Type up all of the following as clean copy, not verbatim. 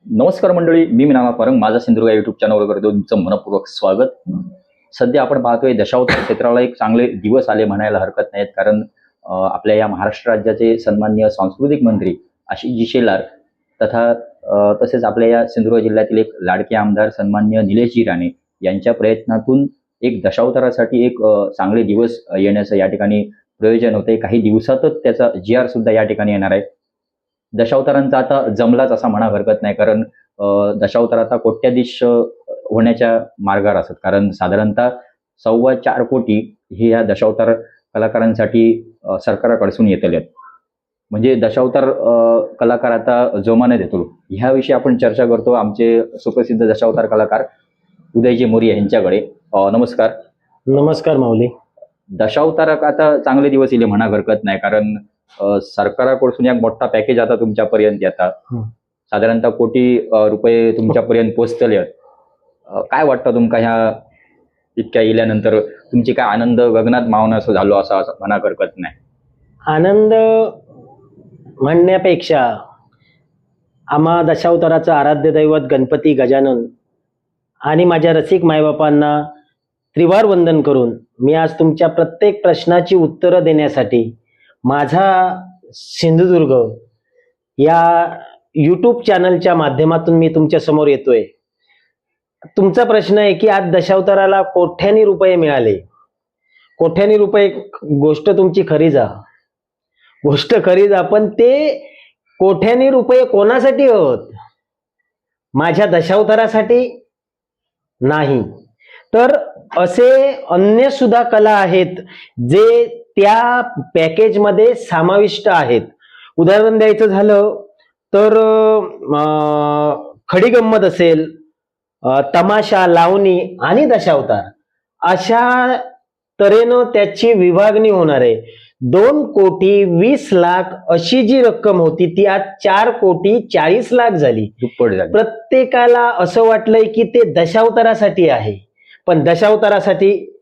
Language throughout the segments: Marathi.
नमस्कार मंडळी, मी मिनामा परंग माझा सिंधुदुर्ग युट्यूब चॅनलवर करतो तुमचं मनपूर्वक स्वागत. सध्या आपण पाहतोय दशावतार क्षेत्राला एक चांगले दिवस आले म्हणायला हरकत नाहीत, कारण आपल्या या महाराष्ट्र राज्याचे सन्माननीय सांस्कृतिक मंत्री आशिषजी शेलार तथा तसेच आपल्या या सिंधुदुर्ग जिल्ह्यातील एक लाडके आमदार सन्माननीय निलेशजी राणे यांच्या प्रयत्नातून एक दशावतारासाठी एक चांगले दिवस येण्याचं या ठिकाणी प्रयोजन होते. काही दिवसातच त्याचा GR सुद्धा या ठिकाणी येणार आहे. दशावतारांचा आता जमलाच असा म्हणा हरकत नाही, कारण दशावतार आता कोट्याधीश होण्याच्या मार्गावर असतात, कारण साधारणतः 4.25 कोटी हे या दशावतार कलाकारांसाठी सरकाराकडसून येतले आहेत. म्हणजे दशावतार कलाकार आता जोमाने देतो ह्याविषयी आपण चर्चा करतो आमचे सुप्रसिद्ध दशावतार कलाकार उदयजी मोरे यांच्याकडे. नमस्कार. नमस्कार माऊली. दशावताराक आता चांगले दिवस येले म्हणा हरकत नाही, कारण सरकाराकडून एक मोठा पॅकेज आता तुमच्यापर्यंत येतात. साधारणतः कोटी रुपये तुमच्यापर्यंत पोहोचतले. काय वाटतं तुमका ह्या इतक्या येल्यानंतर? तुमची काय आनंद गगनात मावना असं झालो असं म्हणा हरकत नाही? आनंद म्हणण्यापेक्षा आम्हा दशावताराचं आराध्य दैवत गणपती गजानन आणि माझ्या रसिक मायबापांना त्रिवार वंदन करून मी आज तुमच्या प्रत्येक प्रश्नाची उत्तरं देण्यासाठी माझा सिंधुदुर्ग या यूट्यूब चॅनलच्या माध्यमातून मी तुमच्या समोर येतोय. तुमचा प्रश्न आहे की आज दशावताराला कोट्यानी रुपये मिळाले. कोट्यानी रुपये गोष्ट तुमची खरी जा, गोष्ट खरी जा, पण ते कोट्यानी रुपये कोणासाठी होत? माझ्या दशावतारासाठी नाही, तर असे अन्य सुद्धा कला आहेत जे त्या पॅकेजमध्ये समाविष्ट आहेत. उदाहरण द्यायचं झालं तर खडी गंमत असेल, तमाशा, लावणी आणि दशावतार अशा तऱ्हेनं त्याची विभागणी होणार आहे. 2,20,00,000 अशी जी रक्कम होती ती आज 4,40,00,000 झाली. दुप्पट झाली. प्रत्येकाला असं वाटलंय की ते दशावतारासाठी आहे, पण दशावतारासाठी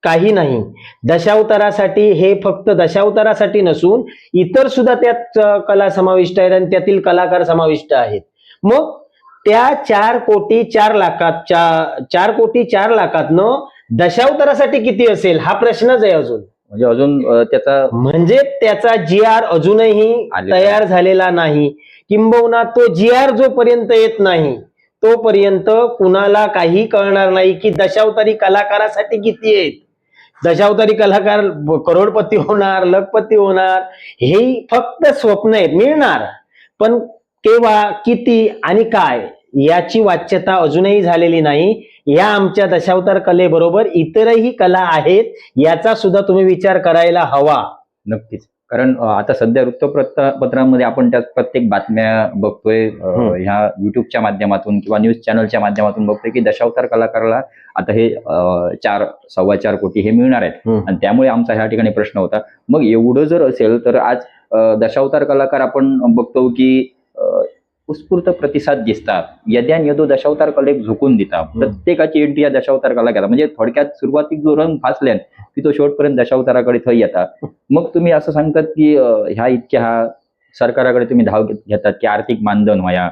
काही नाही. दशावतारासाठी हे फक्त दशावतारासाठी नसून इतर सुद्धा त्यात कला समाविष्ट आहेत आणि त्यातील कलाकार समाविष्ट आहेत. मग त्या 4,04,00,000 दशावतारासाठी किती असेल हा प्रश्नच आहे अजून. म्हणजे त्याचा GR अजूनही तयार झालेला नाही. किंबहुना तो GR जोपर्यंत येत नाही तोपर्यंत कुणाला काही कळणार नाही की दशावतारी कलाकारासाठी किती आहेत. दशावतारी कलाकार करोडपती होणार, लखपती होणार हे फक्त स्वप्न आहेत. मिळणार, पण केव्हा, किती आणि काय याची वाच्यता अजूनही झालेली नाही. या आमच्या दशावतार कलेबरोबर इतरही कला आहेत, याचा सुद्धा तुम्ही विचार करायला हवा. नक्कीच, कारण आता सध्या वृत्तपत्रांमध्ये आपण त्या प्रत्येक बातम्या बघतोय, ह्या युट्यूबच्या माध्यमातून किंवा न्यूज चॅनलच्या माध्यमातून बघतोय की दशावतार कलाकाराला आता हे 4.25 कोटी हे मिळणार आहेत. आणि त्यामुळे आमचा ह्या ठिकाणी प्रश्न होता, मग एवढं जर असेल तर आज दशावतार कलाकार आपण बघतो की उत्स्फूर्त प्रतिसाद दिसतात. यद्यान यदो दशावतार कलेक झुकून देतात. प्रत्येकाची एंट्री या दशावतार कला केला, म्हणजे थोडक्यात सुरुवातीक जो रंग फासल्यान की तो शेवटपर्यंत दशावताराकडे थंय येतात. मग तुम्ही असं सांगतात की ह्या इतक्या सरकाराकडे तुम्ही धाव घेतात की आर्थिक मानधन व्हाया,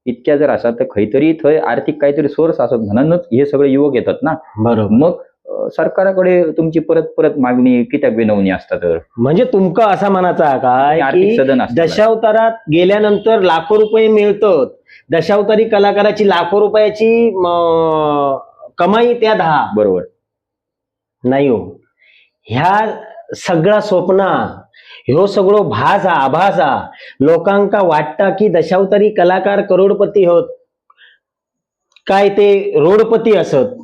इतक्या जर असतात तर खैतरी थंय आर्थिक काहीतरी सोर्स असत, म्हणूनच हे सगळे युवक येतात ना. बरोबर. मग सरकाराकडे तुमची परत परत मागणी किती विनवणी असतात? म्हणजे तुमका असा म्हणायचा काय आर्थिक सदन की दशावतारात गेल्यानंतर लाखो रुपये मिळतात, दशावतारी कलाकाराची लाखो रुपयाची कमाई त्या 10 बरोबर नाही हो. ह्या सगळा स्वप्न, ह्यो सगळं आभासा लोकांका वाटता की दशावतारी कलाकार करोडपती होत, काय ते रोडपती असत.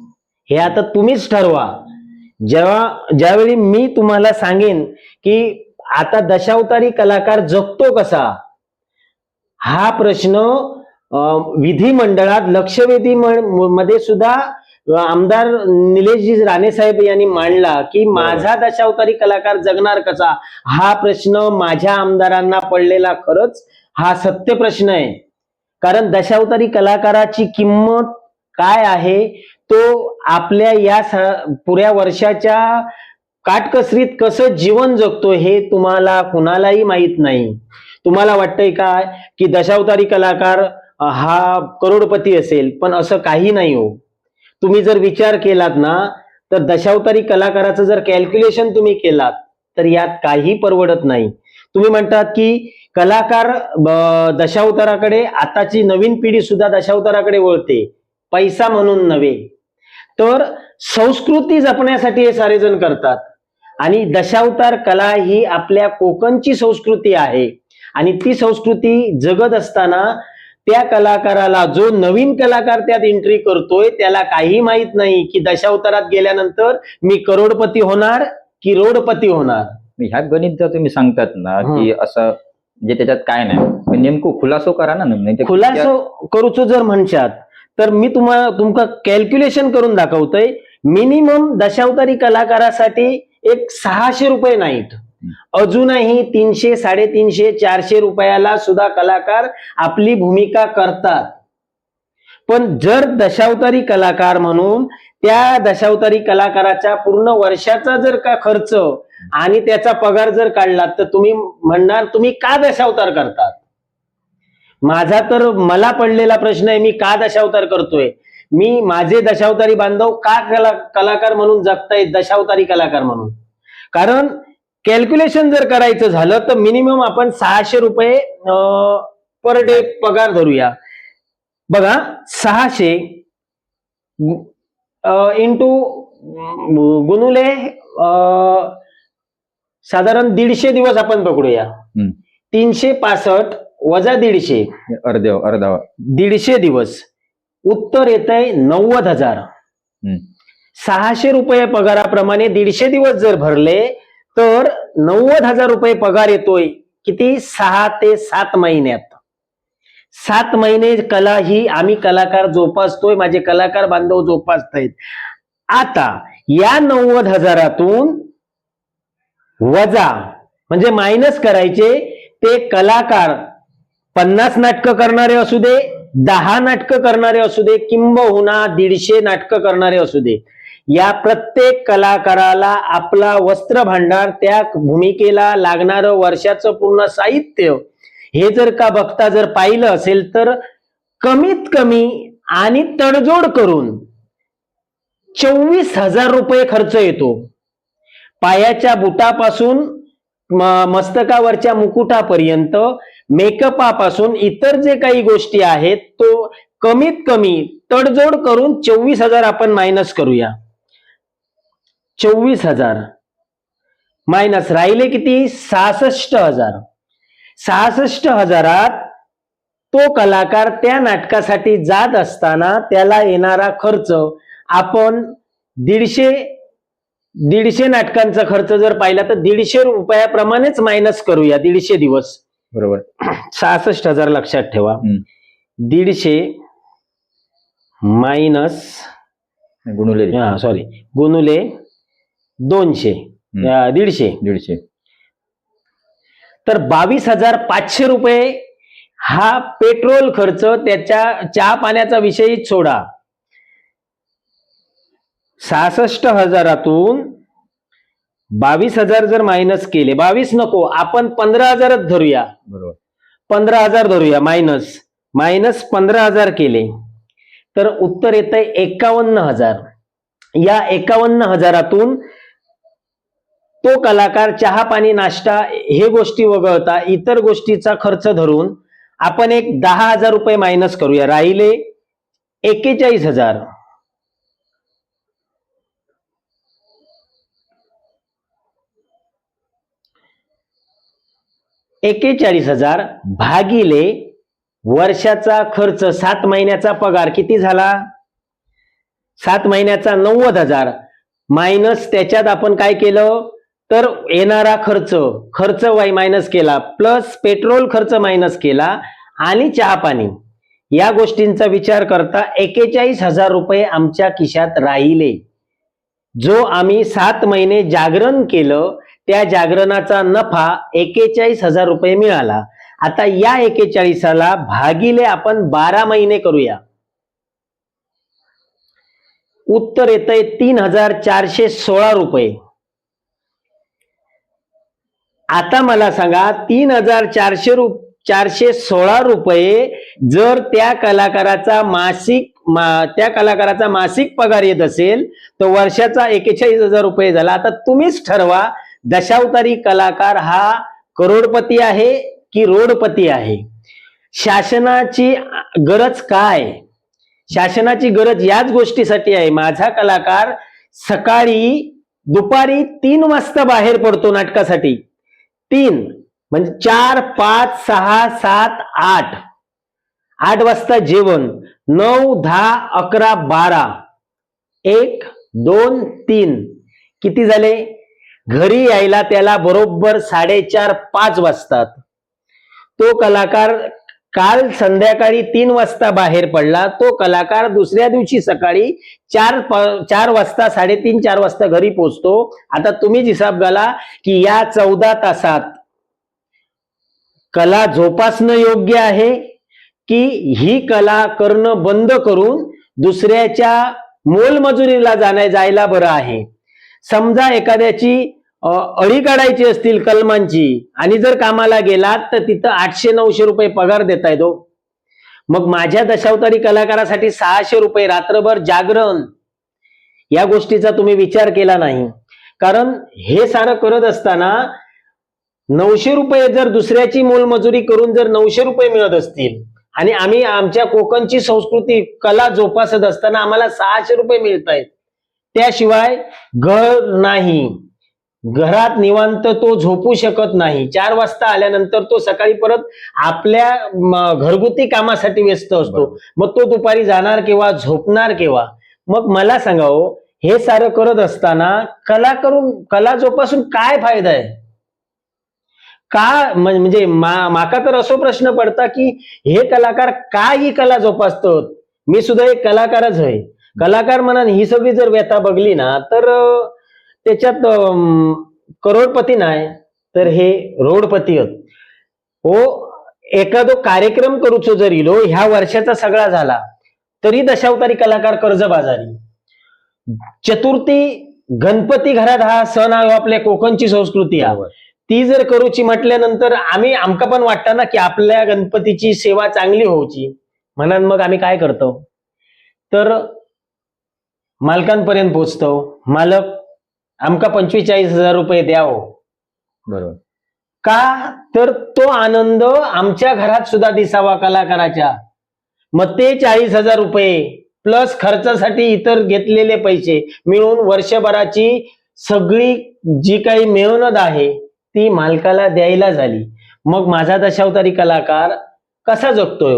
हे आता तुम्हीच ठरवा. ज्यावेळी मी तुम्हाला सांगेन की आता दशावतारी कलाकार जगतो कसा, हा प्रश्न विधिमंडळात लक्षवेधी मध्ये सुद्धा आमदार निलेशजी राणे साहेब यांनी मांडला की माझा दशावतारी कलाकार जगणार कसा. हा प्रश्न माझ्या आमदारांना पडलेला खरंच हा सत्य प्रश्न आहे. कारण दशावतारी कलाकाराची किंमत काय आहे तो आपल्या या पुऱ्या वर्षाच्या काटकसरीत कसं जीवन जगतो हे तुम्हाला कुणालाही माहित नाही. तुम्हाला वाटतंय काय की दशावतारी कलाकार हा करोडपती असेल, पण असं काही नाही हो. तुम्ही जर विचार केलात ना, तर दशावतारी कलाकाराचं जर कॅल्क्युलेशन तुम्ही केलात तर यात काही परवडत नाही. तुम्ही म्हणतात की कलाकार दशावताराकडे, आताची नवीन पिढी सुद्धा दशावताराकडे वळते, पैसा म्हणून नव्हे तर संस्कृती जपण्यासाठी हे सारेजण करतात. आणि दशावतार कला ही आपल्या कोकणची संस्कृती आहे आणि ती संस्कृती जगत असताना त्या कलाकाराला, जो नवीन कलाकार त्यात एंट्री करतोय, त्याला काही माहित नाही की दशावतारात गेल्यानंतर मी करोडपती होणार की रोडपती होणार. ह्या गणित जर तुम्ही सांगतात ना की असं म्हणजे त्याच्यात काय नाही, पण नेमकं खुलासो करा ना. नाही खुलासो करूचो जर म्हणशात तर मी तुमका कॅल्क्युलेशन करून दाखवतोय. मिनिमम दशावतारी कलाकारासाठी एक 600 रुपये नाईट, अजूनही 300, 350, 400 रुपयाला सुद्धा कलाकार आपली भूमिका करतात. पण जर दशावतारी कलाकार म्हणून त्या दशावतारी कलाकाराच्या पूर्ण वर्षाचा जर का खर्च आणि त्याचा पगार जर काढला तर तुम्ही म्हणणार तुम्ही का दशावतार करतात. माझा तर मला पडलेला प्रश्न आहे, मी का दशावतार करतोय. मी माझे दशावतारी बांधव का कलाकार म्हणून जगतायत, दशावतारी कलाकार म्हणून. कारण कॅल्क्युलेशन जर करायचं झालं तर मिनिमम आपण 600 रुपये पर डे पगार धरूया. बघा, 600 इंटू गुणुले साधारण 150 दिवस आपण पकडूया. 365 वजा 150, अर्धा 150 दिवस, उत्तर येत आहे 90,000. 600 रुपये पगाराप्रमाणे 150 दिवस जर भरले तर 90,000 रुपये पगार येतोय. किती? 6 ते 7 महिन्यात. 7 महिने कला ही आम्ही कलाकार जोपासतोय, माझे कलाकार बांधव जोपासतायत. आता या 90,000तून वजा म्हणजे मायनस करायचे ते कलाकार 50 नाटकं करणारे असू दे, 10 नाटकं करणारे असू दे, किंबहुना 150 नाटकं करणारे असू दे, या प्रत्येक कलाकाराला आपला वस्त्र भांडार, त्या भूमिकेला लागणारं वर्षाचं पूर्ण साहित्य हे जर का बघता जर पाहिलं असेल तर कमीत कमी आणि तडजोड करून 24,000 रुपये खर्च येतो. पायाच्या बुटापासून मस्तकावरच्या मुकुटापर्यंत, मेकअपापासून इतर जे काही गोष्टी आहेत तो कमीत कमी तडजोड करून 24,000 आपण मायनस करूया. 24,000 मायनस राहिले किती? 66,000. 66,000त तो कलाकार त्या नाटकासाठी जात असताना त्याला येणारा खर्च आपण 150 नाटकांचा खर्च जर पाहिला तर 150 रुपयाप्रमाणेच मायनस करूया. 150 दिवस बरोबर. 66,000 लक्षात ठेवा. 150 मायनस गुणुले 200, 150 तर 22,500 रुपये हा पेट्रोल खर्च. त्याच्या चहा पाण्याचा विषयीच सोडा. 66,000तून 22,000 जर मायनस केले, 22 नको आपण 15,000च धरूया. बरोबर, 15,000 धरूया. मायनस 15,000 केले तर उत्तर येत आहे 51,000. या 51,000तून तो कलाकार चहा पाणी नाश्ता हे गोष्टी वगळता इतर गोष्टीचा खर्च धरून आपण एक 10,000 रुपये मायनस करूया. राहिले 41,000. 41,000 भागिले वर्षाचा खर्च, 7 महिन्याचा पगार किती झाला? 7 महिन्याचा 90,000 मायनस त्याच्यात आपण काय केलं तर येणारा खर्च वाय मायनस केला, प्लस पेट्रोल खर्च मायनस केला आणि चहा पाणी या गोष्टींचा विचार करता 41,000 रुपये आमच्या खिशात राहिले. जो आम्ही 7 महिने जागरण केलं त्या जागरणाचा नफा 41,000 रुपये मिळाला. आता या 41ला भागिले आपण 12 महिने करूया. उत्तर येतंय 3,416 रुपये. आता मला सांगा 3,416 रुपये जर त्या कलाकाराचा मासिक पगार येत असेल तर वर्षाचा 41,000 रुपये झाला. आता तुम्हीच ठरवा, दशावतारी कलाकार हा करोडपती आहे की रोडपती आहे? शासनाची गरज काय? शासनाची गरज याच गोष्टीसाठी आहे, माझा कलाकार सकाळी दुपारी 3 वाजता बाहेर पडतो नाटकासाठी. 3 म्हणजे 4, 5, 6, 7, 8 वाजता जेवण, 9, 10, 11, 12, 1, 2, 3 किती झाले? घरी यायला त्याला बरोबर 4:30, 5 वाजतात. तो कलाकार काल संध्याकाळी 3 वाजता बाहेर पडला, तो कलाकार दुसऱ्या दिवशी सकाळी 4 वाजता, 3:30, 4 वाजता घरी पोहोचतो. आता तुम्हीच हिसाब घाला की या 14 तासात कला जोपासणं योग्य आहे की ही कला करणं बंद करून दुसऱ्याच्या मोलमजुरीला जायला बरं आहे? समजा एखाद्याची अळी काढायची असतील कलमांची आणि जर कामाला गेलात तर तिथं 800-900 रुपये पगार देता येतो. मग माझ्या दशावतारी कलाकारासाठी 600 रुपये रात्रभर जागरण, या गोष्टीचा तुम्ही विचार केला नाही. कारण हे सारं करत असताना 900 रुपये जर दुसऱ्याची मोलमजुरी करून जर 900 रुपये मिळत असतील आणि आम्ही आमच्या कोकणची संस्कृती कला जोपासत असताना आम्हाला 600 रुपये मिळत आहेत, त्याशिवाय घर नाही, घरात निवांत तो झोपू शकत नाही. 4 वाजता आल्यानंतर तो सकाळी परत आपल्या घरगुती कामासाठी व्यस्त असतो. मग तो दुपारी जाणार केव्हा, झोपणार केव्हा? मग मला सांगा हो, हे सारं करत असताना कला जोपासून काय फायदा आहे? का म्हणजे माका तर असो प्रश्न पडता की हे कलाकार का ही कला जोपासतात? मी सुद्धा एक कलाकारच आहे. कलाकार म्हणून ही सगळी जर व्यथा बघली ना तर त्याच्यात करोडपती नाही तर हे रोडपती आहेत. हो, एखादो कार्यक्रम करूचो जर इलो ह्या वर्षाचा सगळा झाला तरी दशावतारी कलाकार कर्जबाजारी. चतुर्थी गणपती घरात हा सण आहे, आपल्या कोकणची संस्कृती आहे, ती जर करूची म्हटल्यानंतर आमका पण वाटतं ना की आपल्या गणपतीची सेवा चांगली होऊची म्हणून मग आम्ही काय करतो तर मालकांपर्यंत पोहोचतो, मालक आमका 45,000 रुपये द्यावं. बरोबर. का तर तो आनंद आमच्या घरात सुद्धा दिसावा कलाकाराच्या. मग ते 40,000 रुपये प्लस खर्चासाठी इतर घेतलेले पैसे मिळून वर्षभराची सगळी जी काही मेहनत आहे ती मालकाला द्यायला झाली. मग माझा दशावतारी कलाकार कसा जगतोय?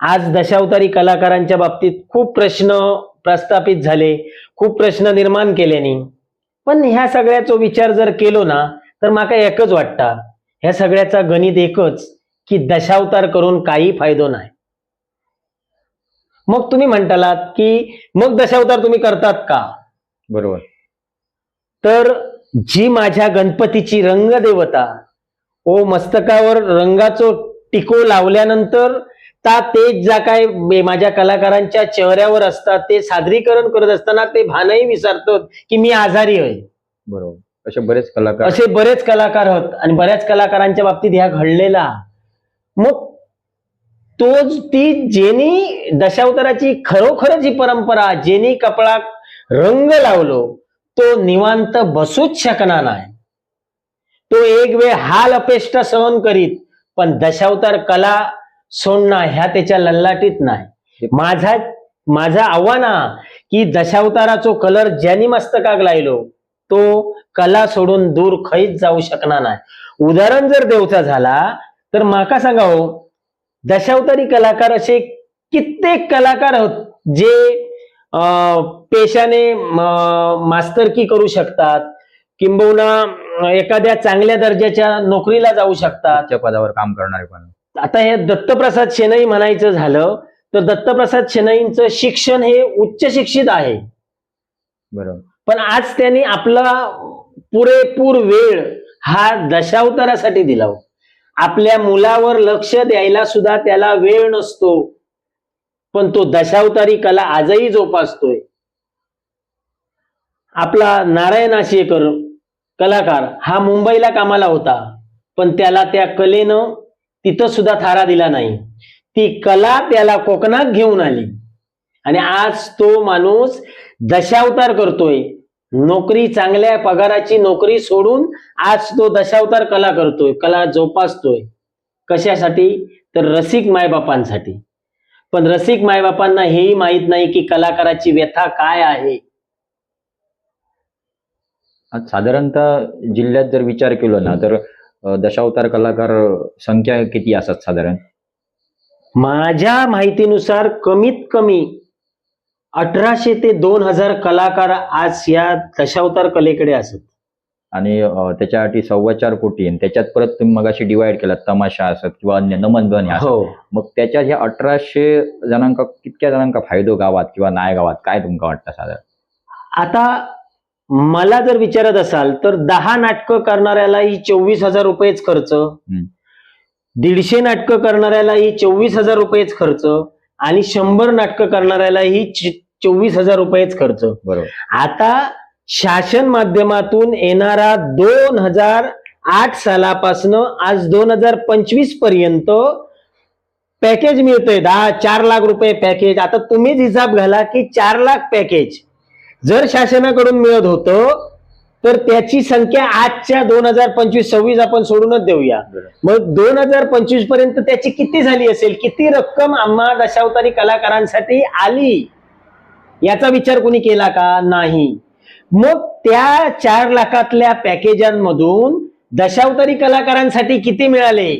आज दशावतारी कलाकारांच्या बाबतीत खूप प्रश्न प्रस्थापित झाले, खूप प्रश्न निर्माण केल्याने. पण ह्या सगळ्याचा विचार जर केलो ना तर माका एकच वाटतं, ह्या सगळ्याचा गणित एकच की दशावतार करून काही फायदो नाही. मग तुम्ही म्हणतालात की मग दशावतार तुम्ही करतात का? बरोबर. तर जी माझ्या गणपतीची रंगदेवता ओ मस्तकावर रंगाचो टिको लावल्यानंतर ते ज्या काय माझ्या कलाकारांच्या चेहऱ्यावर असतात ते सादरीकरण करत असताना ते भानही विसरतात की मी आजारी आहे. बरोबर. असे बरेच कलाकार आहेत आणि बऱ्याच कलाकारांच्या बाबतीत ह्या घडलेला. मग ती जेनी दशावताराची खरोखरच ही परंपरा, जेनी कपळाक रंग लावलो तो निवांत बसूच शकणार नाही. तो एक वेळ हाल अपेष्टा सहन करीत, पण दशावतार कला सोडणं ह्या त्याच्या लल्लाटीत नाही. माझा आव्हान की दशावताराचो कलर ज्यांनी मस्तकाक लायलो तो कला सोडून दूर खैच जाऊ शकणार नाही. उदाहरण जर देऊचा झाला तर माका सांगा हो, दशावतारी कलाकार असे कित्येक कलाकार आहेत जे पेशाने मास्तरकी करू शकतात, किंबहुना एखाद्या चांगल्या दर्जाच्या नोकरीला जाऊ शकतात, पदावर काम करणारे पण. आता हे दत्तप्रसाद शेणई म्हणायचं झालं तर दत्तप्रसाद शेणईंचं शिक्षण हे उच्च शिक्षित आहे. बरोबर. पण आज त्यांनी आपला पुरेपूर वेळ हा दशावतारासाठी दिला. आपल्या मुलावर लक्ष द्यायला सुद्धा त्याला वेळ नसतो, पण तो दशावतारी कला आजही जोपासतोय. आपला नारायण आशेकर कलाकार हा मुंबईला कामाला होता, पण त्याला त्या कलेनं तिथं सुद्धा थारा दिला नाही. ती कला त्याला कोकणात घेऊन आली आणि आज तो माणूस दशावतार करतोय. नोकरी, चांगल्या पगाराची नोकरी सोडून आज तो दशावतार कला करतोय, कला जोपासतोय. कशासाठी? तर रसिक मायबापांसाठी. पण रसिक मायबापांना हेही माहित नाही की कलाकाराची व्यथा काय आहे. आज साधारणतः जिल्ह्यात जर विचार केला ना तर दशावतार कलाकार संख्या किती असतात साधारण? माझ्या माहितीनुसार कमीत कमी 1800 ते 2000 कलाकार आज या दशावतार कलेकडे असत. आणि त्याच्यासाठी 4.25 कोटी आणि त्याच्यात परत तुम्ही मगाशी डिवाइड केला तमाशा असत किंवा अन्य नमनगण असत. हो, मग त्याच्यात ह्या 1800 जणांका कितक्या जणांका फायदो गावात किंवा नाय गावात काय तुमका वाटतं साधारण? आता मला जर विचारत असाल तर 10 नाटकं करणाऱ्यालाही 24,000 रुपयेच खर्च, 150 नाटकं करणाऱ्यालाही 24,000 रुपयेच खर्च आणि 100 नाटकं करणाऱ्यालाही 24,000 रुपयेच खर्च. बरोबर. आता शासन माध्यमातून येणारा 2008 सालापासनं आज 2025 पर्यंत पॅकेज मिळतंय. 4 लाख रुपये पॅकेज. आता तुम्हीच हिसाब घाला की 4 लाख पॅकेज जर शासनाकडून मिळत होतं तर त्याची संख्या आजच्या 2025-26 आपण सोडूनच देऊया. मग 2025 पर्यंत त्याची किती झाली असेल, किती रक्कम आम्हा दशावतारी कलाकारांसाठी आली याचा विचार कोणी केला का? नाही. मग त्या 4 लाखातल्या पॅकेजांमधून दशावतारी कलाकारांसाठी किती मिळाले?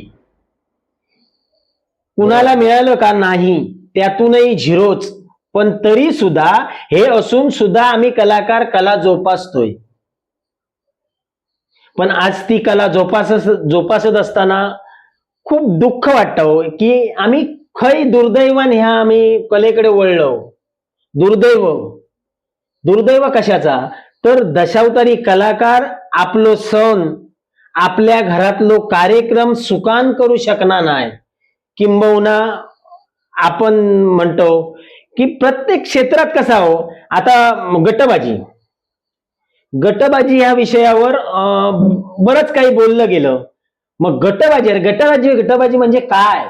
कुणाला मिळालं का? नाही. त्यातूनही झिरोच. पण तरी सुद्धा हे असून सुद्धा आम्ही कलाकार कला जोपासतोय. पण आज ती कला जोपासत असताना खूप दुःख वाटतं हो, की आम्ही खै दुर्दैवान ह्या आम्ही कलेकडे वळलो. दुर्दैव कशाचा? तर दशावतारी कलाकार आपलो सण, आपल्या घरातलो कार्यक्रम सुकान करू शकणार नाही. किंबहुना आपण म्हणतो की प्रत्येक क्षेत्रात कसा हो, आता गटबाजी ह्या विषयावर बरंच काही बोललं गेलं. मग गटबाजी म्हणजे काय?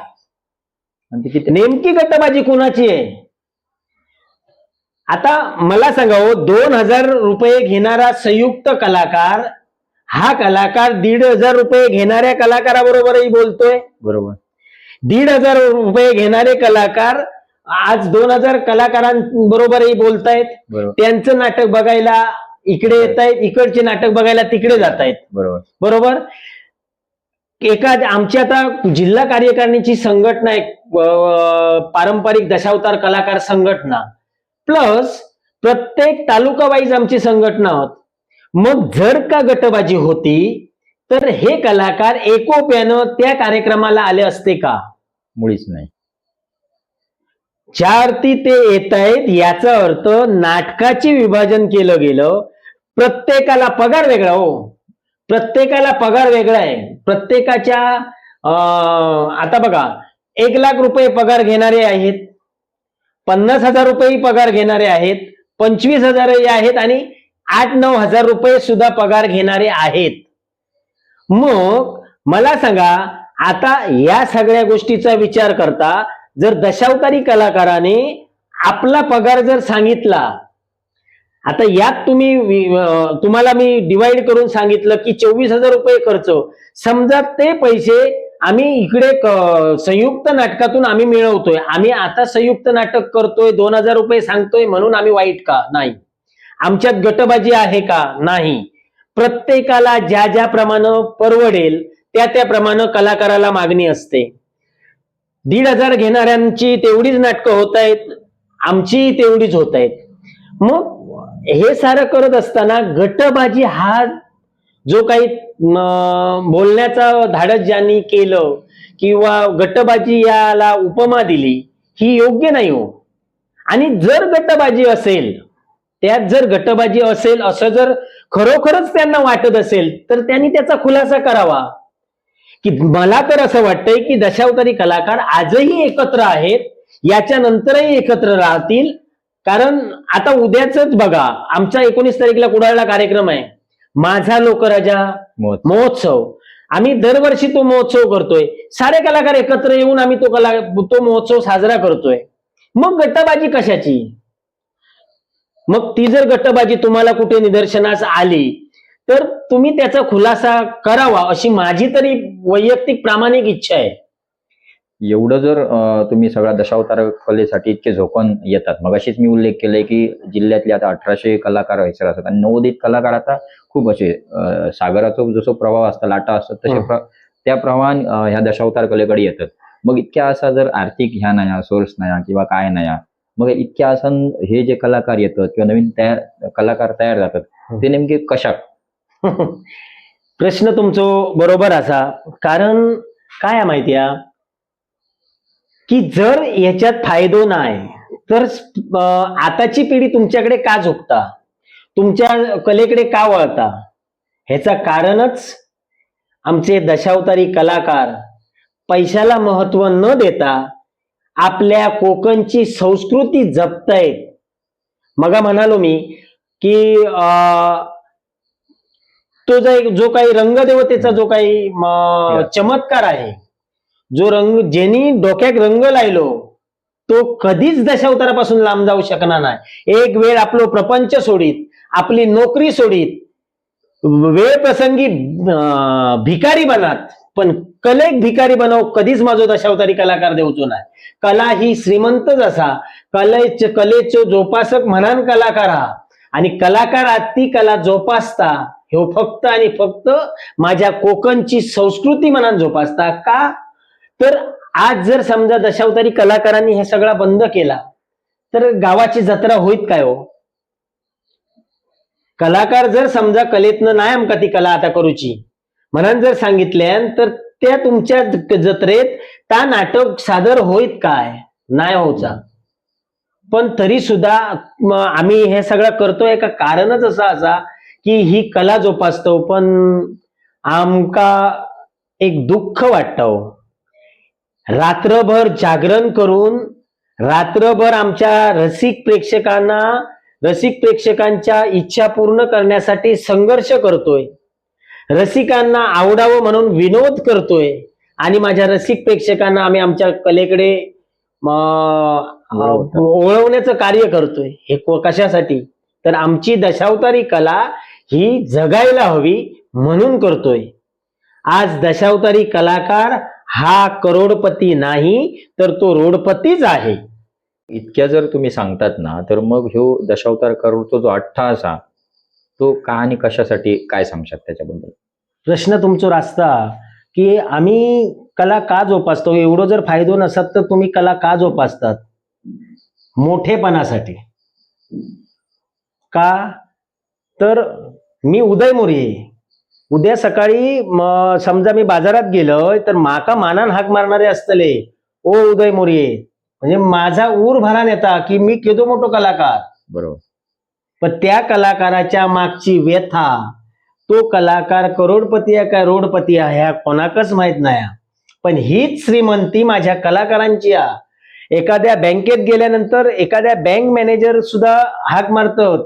नेमकी गटबाजी कुणाची आहे? आता मला सांगा हो, 2000 रुपये घेणारा संयुक्त कलाकार हा कलाकार 1,500 रुपये घेणाऱ्या कलाकाराबरोबरही बोलतोय. बरोबर. 1,500 रुपये घेणारे कलाकार आज 2000 कलाकारांबरोबरही बोलतायत. त्यांचं नाटक बघायला इकडे येत आहेत, इकडचे नाटक बघायला तिकडे जात आहेत. बरोबर. आमची आता जिल्हा कार्यकारिणीची संघटना आहे, पारंपरिक दशावतार कलाकार संघटना, प्लस प्रत्येक तालुका वाईज आमची संघटना होत. मग जर का गटबाजी होती तर हे कलाकार एकोप्यानं त्या कार्यक्रमाला आले असते का? मुळीच नाही. ज्या अर्थी ते येत आहेत याचा अर्थ नाटकाचे विभाजन केलं गेलं. प्रत्येकाला पगार वेगळा हो, प्रत्येकाला पगार वेगळा आहे. प्रत्येकाच्या आता बघा 1 लाख रुपये पगार घेणारे आहेत, 50,000 रुपये पगार घेणारे आहेत, 25,000 आहेत आणि 8-9 हजार रुपये सुद्धा पगार घेणारे आहेत. मग मला सांगा, आता या सगळ्या गोष्टीचा विचार करता जर दशावतारी कलाकाराने आपला पगार जर सांगितला, आता यात तुम्हाला मी डिवाइड करून सांगितलं की 24,000 रुपये खर्च, समजा ते पैसे आम्ही इकडे संयुक्त नाटकातून आम्ही मिळवतोय. आम्ही आता संयुक्त नाटक करतोय, 2,000 रुपये सांगतोय म्हणून आम्ही वाईट का? नाही. आमच्यात गटबाजी आहे का? नाही. प्रत्येकाला ज्या ज्याप्रमाणे परवडेल त्याप्रमाणे कलाकाराला मागणी असते. 1,500 घेणाऱ्यांची तेवढीच नाटकं होत आहेत, आमची तेवढीच होत आहेत. मग हे सारं करत असताना गटबाजी हा जो काही बोलण्याचा धाडस ज्यांनी केलं किंवा गटबाजी याला उपमा दिली ही योग्य नाही हो. आणि जर गटबाजी असेल, त्यात जर गटबाजी असेल असं जर खरोखरच त्यांना वाटत असेल तर त्यांनी त्याचा खुलासा करावा. की मला तर असं वाटतंय की दशावतारी कलाकार आजही एकत्र आहेत, याच्या नंतरही एकत्र राहतील. कारण आता उद्याच बघा, आमचा 19 तारीखला कुडाळला कार्यक्रम आहे, माझा लोकराजा महोत्सव. आम्ही दरवर्षी तो महोत्सव करतोय. सारे कलाकार एकत्र येऊन आम्ही तो महोत्सव साजरा करतोय. मग गट्टाबाजी कशाची? मग ती जर गट्टाबाजी तुम्हाला कुठे निदर्शनास आली तर तुम्ही त्याचा खुलासा करावा अशी माझी तरी वैयक्तिक प्रामाणिक इच्छा आहे. एवढं जर तुम्ही सगळ्या दशावतार कलेसाठी इतके झोकून येतात, मगाशीच मी उल्लेख केलाय की जिल्ह्यातले आता 1800 कलाकार हैसर असतात आणि नवोदित कलाकार आता खूप असे सागराचा जसं प्रवाह असतात, लाटा असतात तसे त्या प्रवाहान ह्या दशावतार कलेकडे येतात. मग इतक्या असा जर आर्थिक ह्या नाही, सोर्स नाही किंवा काय नाही, मग इतक्या असं हे जे कलाकार येतात किंवा नवीन कलाकार तयार जातात ते नेमके कशा? प्रश्न तुमचो बरोबर असा. कारण काय आहे माहिती आहे की जर याच्यात फायदो नाही तर आताची पिढी तुमच्याकडे का झुकता, तुमच्या कलेकडे का वळता? ह्याचं कारणच आमचे दशावतारी कलाकार पैशाला महत्व न देता आपल्या कोकणची संस्कृती जपतायत. मग म्हणालो मी की तो जो काही रंगदेवतेचा जो काही चमत्कार आहे, जो रंग ज्यांनी डोक्यात रंग लायलो तो कधीच दशावतारापासून लांब जाऊ शकणार नाही. एक वेळ आपलो प्रपंच सोडित, आपली नोकरी सोडित, वेळ प्रसंगी भिकारी बनात, पण कलेक भिकारी बनव कधीच माझो दशावतारी कलाकार देऊचो नाही. कला ही श्रीमंतच असा, कलेचो जोपासक म्हणान कलाकार हा, आणि कलाकार ती कला जोपासता हे फक्त आणि फक्त माझ्या कोकणची संस्कृती म्हणान जोपासता. का तर आज जर समजा दशावतारी कलाकारांनी हे सगळा बंद केला तर गावाची जत्रा होईत काय हो? कलाकार जर समजा कलेतनं नाही आमका ती कला आता करूची म्हणून जर सांगितल्या तर त्या तुमच्या जत्रेत त्या नाटक सादर होईत काय? नाही होचा. पण तरी सुद्धा आम्ही हे सगळं करतोय का कारणच असं असा की ही कला जोपासतो. पण आमका एक दुःख वाटतं, रात्रभर जागरण करून रात्रभर आमच्या रसिक प्रेक्षकांच्या इच्छा पूर्ण करण्यासाठी संघर्ष करतोय, रसिकांना आवडावं म्हणून विनोद करतोय, आणि माझ्या रसिक प्रेक्षकांना आम्ही आमच्या कलेकडे ओळवण्याचं कार्य करतोय. हे कशासाठी? तर आमची दशावतारी कला ही जगायला हवी म्हणून करतोय. आज दशावतारी कलाकार हा करोडपती नाही तर तो रोडपतीच आहे. इतक्या जर तुम्ही सांगतात ना तर मग ह्यो दशावतार करोडचा जो अठ्ठा असा तो का आणि कशासाठी, काय सांगशात त्याच्याबद्दल? प्रश्न तुमचा रास्ता की आम्ही कला का जोपासतो. एवढं जर फायदो नसत तर तुम्ही कला का जोपासतात? मोठेपणासाठी. का तर मी उदय मोरे, उद्या सकाळी समजा मी बाजारात गेलोय तर माका मानान हाक मारणारे असतले, ओ उदय मोरे, म्हणजे माझा ऊर भरान येता की मी केदो मोठो कलाकार. बरोबर. पण त्या कलाकाराच्या मागची व्यथा, तो कलाकार करोडपती आहे का रोडपती आहे ह्या कोणाकच माहित नाही. पण हीच श्रीमंती माझ्या कलाकारांची आहे. एखाद्या बँकेत गेल्यानंतर एखाद्या बँक मॅनेजर सुद्धा हाक मारतात,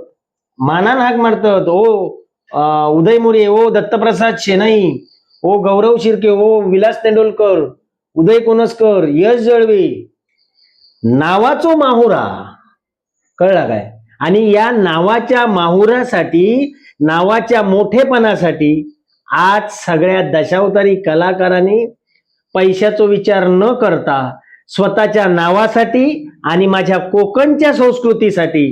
मानान हाक मारतात, ओ उदय मोरे, ओ दत्तप्रसाद शेनाई, ओ गौरव शिर्के, ओ विलास तेंडुलकर, उदय कोणसकर, यश जळवे, नावाचो माहुरा. कळला काय? आणि या नावाच्या माहुरासाठी, नावाच्या मोठेपणासाठी आज सगळ्या दशावतारी कलाकारांनी पैशाचा विचार न करता स्वतःच्या नावासाठी आणि माझ्या कोकणच्या संस्कृतीसाठी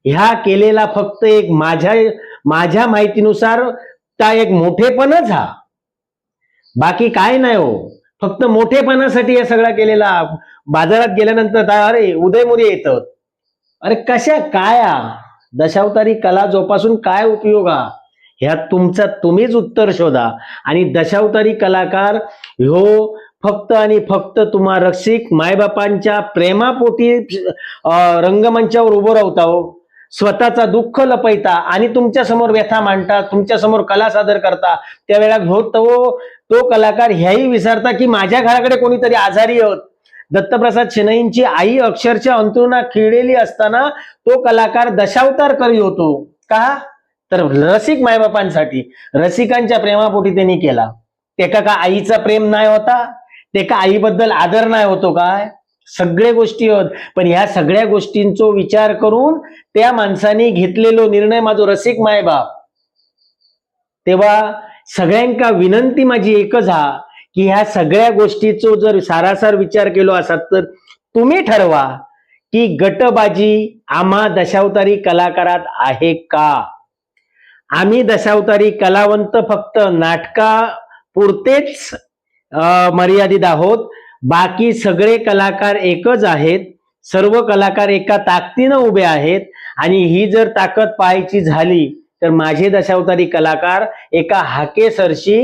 ह्या केलेला फक्त एक माझ्या माहितीनुसार त्या एक मोठेपणच हा, बाकी काय नाही हो. फक्त मोठेपणासाठी हे सगळा केलेला. बाजारात गेल्यानंतर अरे उदय मोरे येतात, अरे कशा काय दशावतारी कला जोपासून काय उपयोग हा? ह्यात तुम्हीच उत्तर शोधा. आणि दशावतारी कलाकार ह्यो फक्त आणि फक्त तुम्हा रसिक मायबापांच्या प्रेमापोटी रंगमंचावर उभं राहता हो. स्वतःचा दुःख लपयता आणि तुमच्या समोर व्यथा मांडता, तुमच्या समोर कला सादर करता. त्यावेळेला तो कलाकार ह्याही विचारता की माझ्या घराकडे कोणीतरी आजारी होत. दत्तप्रसाद शेनाईंची आई अक्षरशः अंतरुणात खिळलेली असताना तो कलाकार दशावतार करी होतो. का? तर रसिक मायबापांसाठी, रसिकांच्या प्रेमापोटी त्यांनी केला. त्याका का आईचा प्रेम नाही होता, ते का आईबद्दल आदर नाही होतो काय? सगळ्या गोष्टी होत, पण ह्या सगळ्या गोष्टींचा विचार करून त्या माणसाने घेतलेलो निर्णय माझो रसिक मायबाप. तेव्हा सगळ्यांका विनंती माझी एकच हा की ह्या सगळ्या गोष्टीचो जर सारासार विचार केलो असत तर तुम्ही ठरवा की गटबाजी आम्हा दशावतारी कलाकारात आहे का? आम्ही दशावतारी कलावंत फक्त नाटका पुरतेच मर्यादित आहोत. बाकी सगळे कलाकार एकच आहेत. सर्व कलाकार एका ताकदीनं उभे आहेत आणि ही जर ताकद पाहायची झाली तर माझे दशावतारी कलाकार एका हाकेसरशी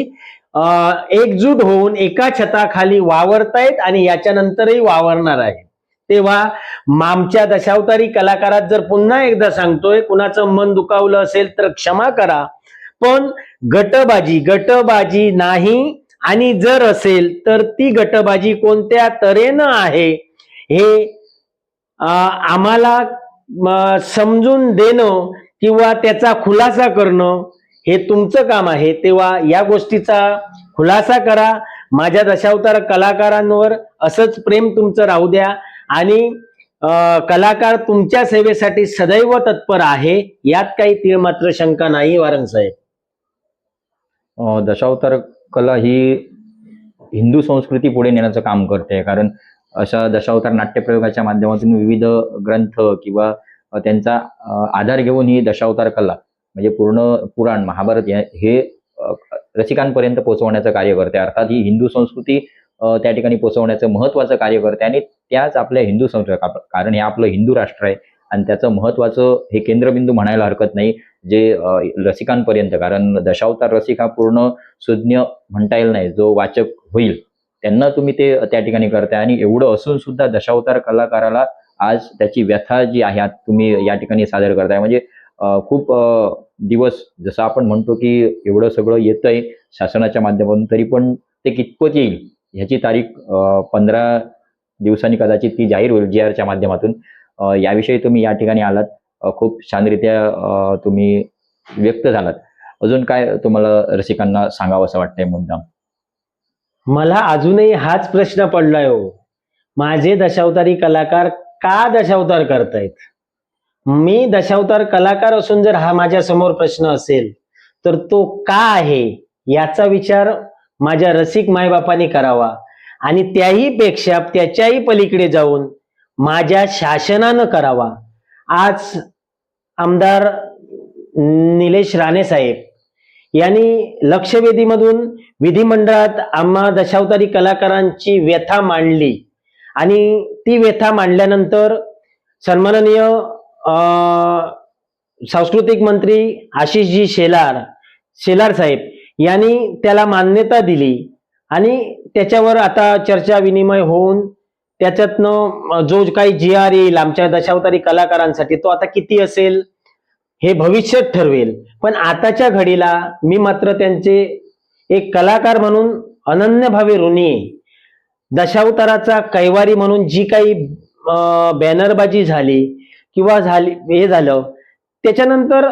एकजूट होऊन एका छताखाली वावरतायत आणि याच्यानंतरही वावरणार आहे. तेव्हा आमच्या दशावतारी कलाकारात जर पुन्हा एकदा सांगतोय, कुणाचं मन दुखावलं असेल तर क्षमा करा, पण गटबाजी नाही, आणि जर असेल तर ती गटबाजी कोणत्या तऱ्हेनं आहे हे आम्हाला समजून देणं किंवा त्याचा खुलासा करणं हे तुमचं काम आहे. तेव्हा या गोष्टीचा खुलासा करा. माझ्या दशावतार कलाकारांवर असंच प्रेम तुमचं राहू द्या आणि कलाकार तुमच्या सेवेसाठी सदैव तत्पर आहे, यात काही तीळ मात्र शंका नाही. वारंग साहेब, दशावतार कला ही हिंदू संस्कृती पुढे नेण्याचं काम करते, कारण अशा दशावतार नाट्यप्रयोगाच्या माध्यमातून विविध ग्रंथ किंवा त्यांचा आधार घेऊन ही दशावतार कला म्हणजे पूर्ण पुराण महाभारत हे रसिकांपर्यंत पोहोचवण्याचं कार्य करते. अर्थात ही हिंदू संस्कृती त्या ठिकाणी पोहोचवण्याचं महत्वाचं कार्य करते आणि त्याच आपल्या हिंदू संस्कृती, कारण हे आपलं हिंदू राष्ट्र आहे आणि त्याचं महत्वाचं हे केंद्रबिंदू म्हणायला हरकत नाही जे रसिकांपर्यंत, कारण दशावतार रसिक हा पूर्ण सुज्ञ म्हणता येईल नाही, जो वाचक होईल त्यांना तुम्ही ते त्या ठिकाणी करताय. आणि एवढं असून सुद्धा दशावतार कलाकाराला आज त्याची व्यथा जी आहे तुम्ही या ठिकाणी सादर करताय, म्हणजे खूप दिवस जसं आपण म्हणतो की एवढं सगळं येतंय शासनाच्या माध्यमातून, तरी पण ते कितपत येईल ह्याची तारीख 15 दिवसांनी कदाचित ती जाहीर होईल GRच्या माध्यमातून. याविषयी तुम्ही या ठिकाणी आलात, खूप छानरित्या तुम्ही व्यक्त झालात. अजून काय तुम्हाला रसिकांना सांगावं असं वाटतंय मुद्दाम? मला अजूनही हाच प्रश्न पडलाय हो, माझे दशावतारी कलाकार का दशावतार करतायत? मी दशावतार कलाकार असून जर हा माझ्या समोर प्रश्न असेल तर तो का आहे याचा विचार माझ्या रसिक मायबापांनी करावा आणि त्याही पेक्षा त्याच्याही पलीकडे जाऊन माझ्या शासनानं करावा. आज आमदार निलेश राणे साहेब यांनी लक्षवेधीमधून विधिमंडळात आम्हा दशावतारी कलाकारांची व्यथा मांडली आणि ती व्यथा मांडल्यानंतर सन्माननीय सांस्कृतिक मंत्री आशिषजी शेलार साहेब यांनी त्याला मान्यता दिली आणि त्याच्यावर आता चर्चा विनिमय होऊन त्याच्यातनं जो काही GR येईल आमच्या दशावतारी कलाकारांसाठी तो आता किती असेल हे भविष्य ठरवेल. पण आताच्या घडीला मी मात्र त्यांचे एक कलाकार म्हणून अनन्यभावे ऋणी आहे. दशावताराचा कैवारी म्हणून जी काही बॅनरबाजी झाली किंवा हे झालं त्याच्यानंतर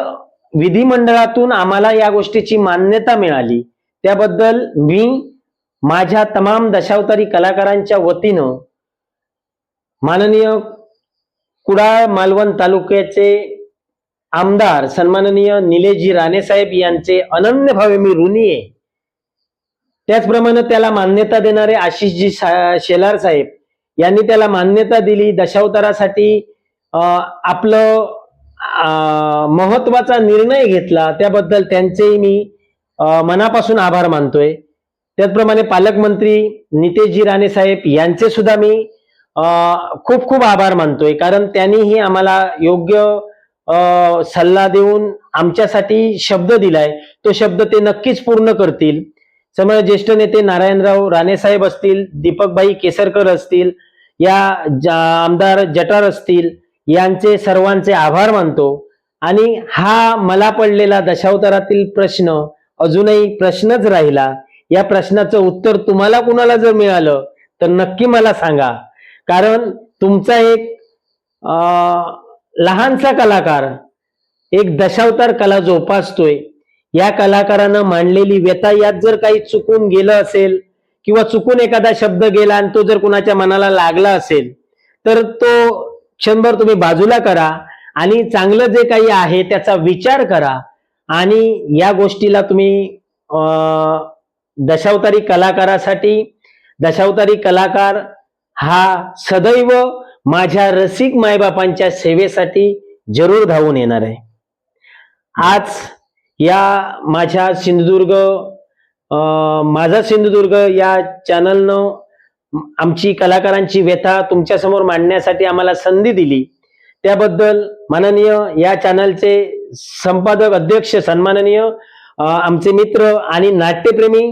विधिमंडळातून आम्हाला या गोष्टीची मान्यता मिळाली, त्याबद्दल मी माझ्या तमाम दशावतारी कलाकारांच्या वतीनं माननीय कुडाळ मालवण तालुक्याचे आमदार सन्माननीय निलेशजी राणे साहेब यांचे अनन्यभावे मी ऋणी आहे. त्याचप्रमाणे त्याला मान्यता देणारे आशिषजी शेलार साहेब यांनी त्याला मान्यता दिली, दशावतारासाठी आपलं महत्वाचा निर्णय घेतला, त्याबद्दल त्यांचेही मी मनापासून आभार मानतोय. त्याचप्रमाणे पालकमंत्री नितेशजी राणे साहेब यांचे सुद्धा मी खूप खूप आभार मानतोय, कारण त्यांनीही आम्हाला योग्य सल्ला देऊन आमच्यासाठी शब्द दिलाय, तो शब्द ते नक्कीच पूर्ण करतील. समोर ज्येष्ठ नेते नारायणराव राणे साहेब असतील, दीपकभाई केसरकर असतील, या आमदार जटार असतील, यांचे सर्वांचे आभार मानतो. आणि हा मला पडलेला दशावतारातील प्रश्न अजूनही प्रश्नच राहिला. या प्रश्नाचं उत्तर तुम्हाला कुणाला जर मिळालं तर नक्की मला सांगा, कारण तुमचा एक लहानसा कलाकार एक दशावतार कला जोपासतोय या कलाकारानं मांडलेली व्यथा यात जर काही चुकून गेलं असेल किंवा चुकून एखादा शब्द गेला आणि तो जर कुणाच्या मनाला लागला असेल तर तो क्षणभर तुम्ही बाजूला करा आणि चांगलं जे काही आहे त्याचा विचार करा आणि या गोष्टीला तुम्ही दशावतारी कलाकारासाठी, दशावतारी कलाकार हा सदैव माझ्या रसिक मायबापांच्या सेवेसाठी जरूर धावून येणार आहे. आज या माझ्या सिंधुदुर्ग माझा सिंधुदुर्ग या चॅनलनं आमची कलाकारांची व्यथा तुमच्या समोर मांडण्यासाठी आम्हाला संधी दिली त्याबद्दल माननीय या चॅनलचे संपादक अध्यक्ष सन्माननीय आमचे मित्र आणि नाट्यप्रेमी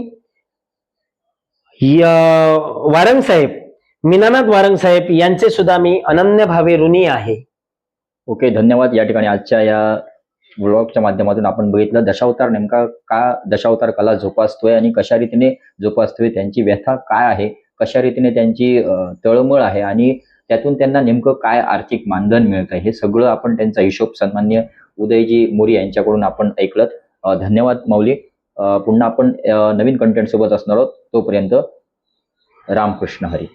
वारंग साहेब, मीनानाथ वारंग साहेब यांचे सुद्धा मी अनन्य भावे ऋणी आहे. ओके, धन्यवाद. या ठिकाणी आजच्या या ब्लॉगच्या माध्यमातून आपण बघितलं दशावतार नेमका का दशावतार कला जोपासतोय आणि कशा रीतीने जोपासतोय, त्यांची व्यथा काय आहे, कशा रीतीने त्यांची तळमळ आहे आणि त्यातून त्यांना नेमकं काय आर्थिक मानधन मिळतं हे सगळं आपण त्यांचा हिशोब सन्मान्य उदयजी मोरी यांच्याकडून आपण ऐकलं. धन्यवाद माऊली. पुन्हा आपण नवीन कंटेंट सोबत असणार आहोत. तोपर्यंत रामकृष्ण हरी.